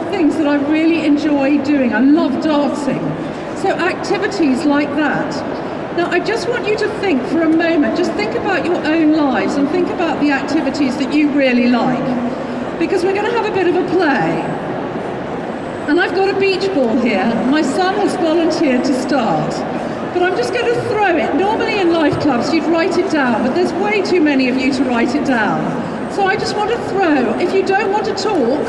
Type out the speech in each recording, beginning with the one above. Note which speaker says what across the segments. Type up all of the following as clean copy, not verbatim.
Speaker 1: things that I really enjoy doing. I love dancing. So activities like that. Now, I just want you to think for a moment, just think about your own lives and think about the activities that you really like. Because we're going to have a bit of a play. And I've got a beach ball here. My son has volunteered to start. But I'm just going to throw it. Normally in life clubs you'd write it down, but there's way too many of you to write it down. So I just want to throw. If you don't want to talk,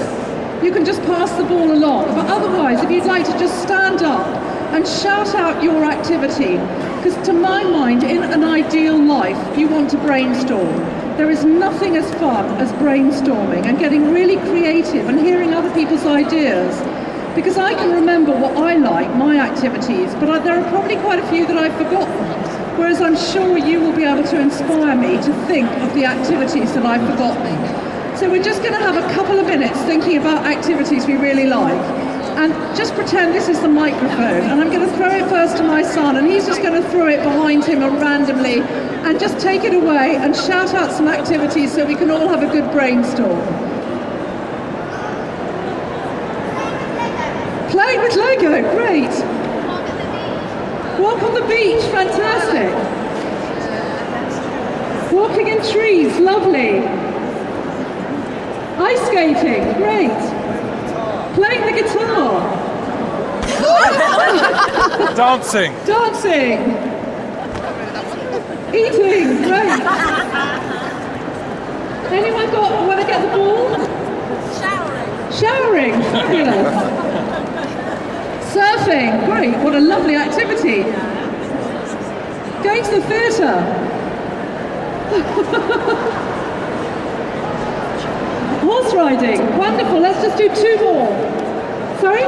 Speaker 1: you can just pass the ball along. But otherwise, if you'd like to just stand up and shout out your activity, because to my mind, in an ideal life, you want to brainstorm. There is nothing as fun as brainstorming and getting really creative and hearing other people's ideas. Because I can remember what I like, my activities, but there are probably quite a few that I've forgotten. Whereas I'm sure you will be able to inspire me to think of the activities that I've forgotten. So we're just going to have a couple of minutes thinking about activities we really like. And just pretend this is the microphone, and I'm going to throw it first to my son, and he's just going to throw it behind him randomly, and just take it away and shout out some activities so we can all have a good brainstorm. Playing with Lego, great. Walk on the beach, fantastic. Walking in trees, lovely. Ice skating, great. Playing the guitar.
Speaker 2: Dancing.
Speaker 1: Dancing. Eating, great. Anyone want to get the ball? Showering, fabulous. Surfing, great, what a lovely activity. Going to the theatre. Horse riding, wonderful, let's just do 2 more. Sorry?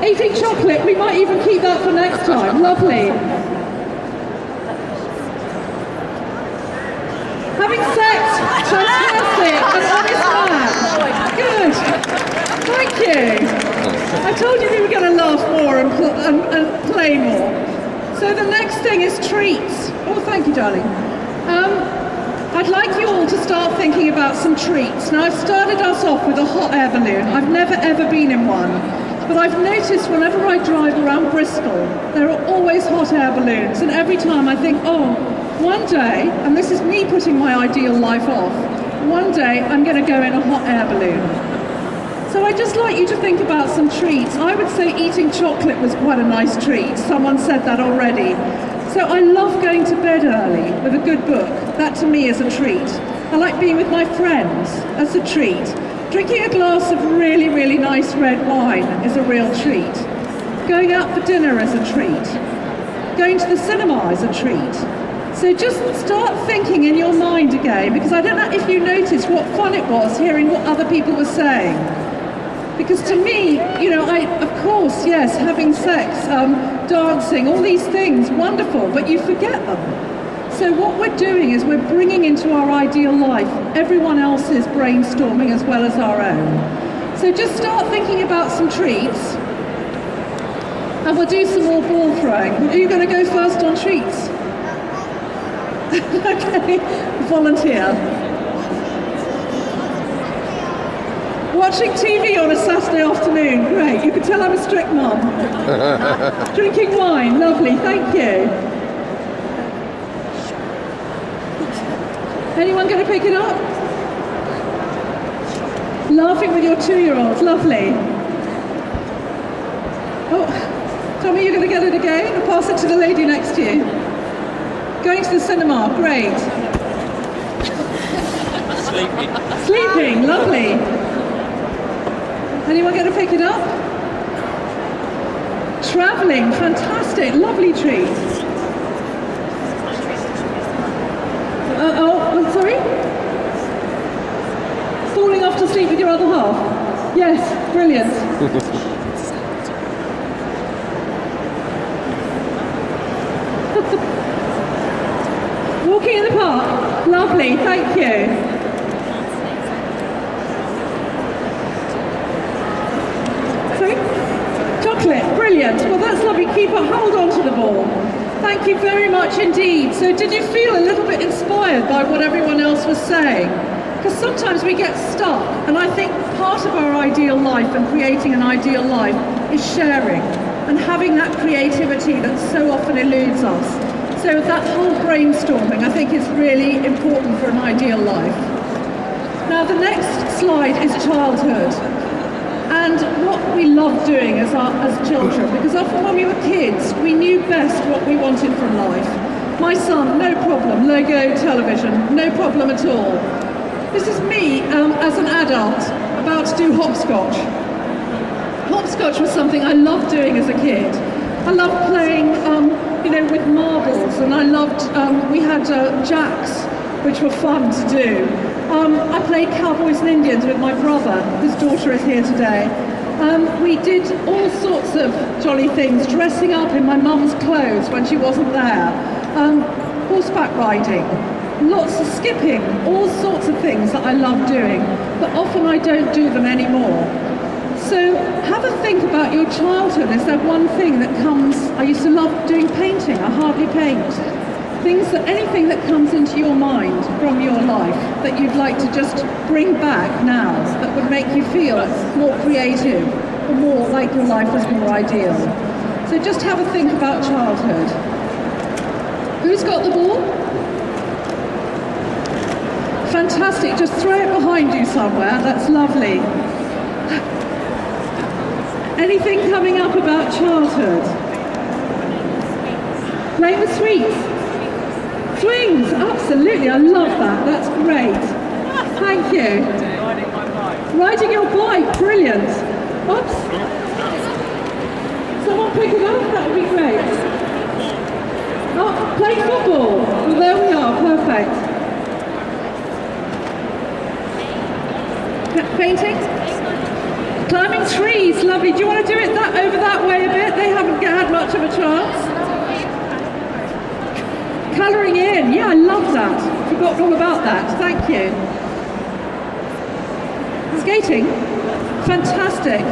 Speaker 1: Eating chocolate, we might even keep that for next time, lovely. Having sex, fantastic, an honest man, good, thank you. I told you we were going to laugh more and play more. So the next thing is treats. Oh, thank you, darling. I'd like you all to start thinking about some treats. Now, I've started us off with a hot air balloon. I've never ever been in one. But I've noticed whenever I drive around Bristol, there are always hot air balloons. And every time I think, oh, one day, and this is me putting my ideal life off, one day I'm going to go in a hot air balloon. So I'd just like you to think about some treats. I would say eating chocolate was quite a nice treat. Someone said that already. So I love going to bed early with a good book. That to me is a treat. I like being with my friends. That's a treat. Drinking a glass of really, really nice red wine is a real treat. Going out for dinner is a treat. Going to the cinema is a treat. So just start thinking in your mind again, because I don't know if you noticed what fun it was hearing what other people were saying. Because to me, you know, of course, yes, having sex, dancing, all these things, wonderful, but you forget them. So what we're doing is we're bringing into our ideal life everyone else's brainstorming as well as our own. So just start thinking about some treats, and we'll do some more ball throwing. Are you going to go first on treats? Okay, volunteer. Watching TV on a Saturday afternoon, great. You can tell I'm a strict mum. Drinking wine, lovely, thank you. Anyone going to pick it up? Laughing with your 2-year-olds, lovely. Oh, Tommy, you're going to get it again? I'll pass it to the lady next to you. Going to the cinema, great. Sleeping, lovely. Anyone going to pick it up? Travelling, fantastic, lovely treat. Oh, sorry? Falling off to sleep with your other half? Yes, brilliant. Walking in the park, lovely, thank you. Chocolate, brilliant. Well, that's lovely. Keep a hold on to the ball. Thank you very much indeed. So did you feel a little bit inspired by what everyone else was saying? Because sometimes we get stuck, and I think part of our ideal life and creating an ideal life is sharing and having that creativity that so often eludes us. So that whole brainstorming, I think, is really important for an ideal life. Now, the next slide is childhood. And what we love doing as children, because often when we were kids, we knew best what we wanted from life. My son, no problem, Lego television, no problem at all. This is me as an adult about to do hopscotch. Hopscotch was something I loved doing as a kid. I loved playing, with marbles, and I loved, we had jacks, which were fun to do. I played cowboys and Indians with my brother, whose daughter is here today. We did all sorts of jolly things, dressing up in my mum's clothes when she wasn't there, horseback riding, lots of skipping, all sorts of things that I love doing, but often I don't do them anymore. So have a think about your childhood. Is there one thing that comes? I used to love doing painting. I hardly paint. Anything that comes into your mind from your life that you'd like to just bring back now, that would make you feel more creative or more like your life was more ideal. So just have a think about childhood. Who's got the ball? Fantastic, just throw it behind you somewhere, that's lovely. Anything coming up about childhood? Playing with sweets? Swings, absolutely, I love that, that's great. Thank you. Riding your bike, brilliant. Oops. Someone pick it up, that would be great. Oh, playing football. Well, there we are, perfect. Painting? Climbing trees, lovely. Do you want to do it over that way a bit? They haven't had much of a chance. Colouring in, yeah, I love that. Forgotten all about that, thank you. Skating, fantastic.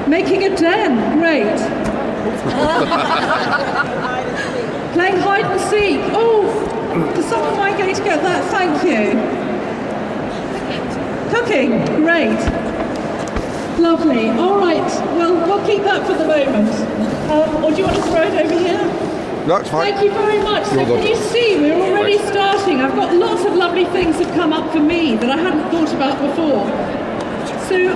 Speaker 1: Making a den, great. Playing hide and seek, oh, does someone mind getting to get that, thank you. Cooking, great. Lovely, all right, well, we'll keep that for the moment. Or do you want to throw it over here?
Speaker 2: That's fine.
Speaker 1: Thank you very much. So can you see, we're already starting. I've got lots of lovely things that have come up for me that I hadn't thought about before. So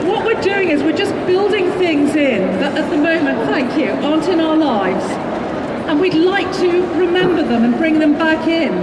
Speaker 1: what we're doing is we're just building things in that at the moment, thank you, aren't in our lives. And we'd like to remember them and bring them back in.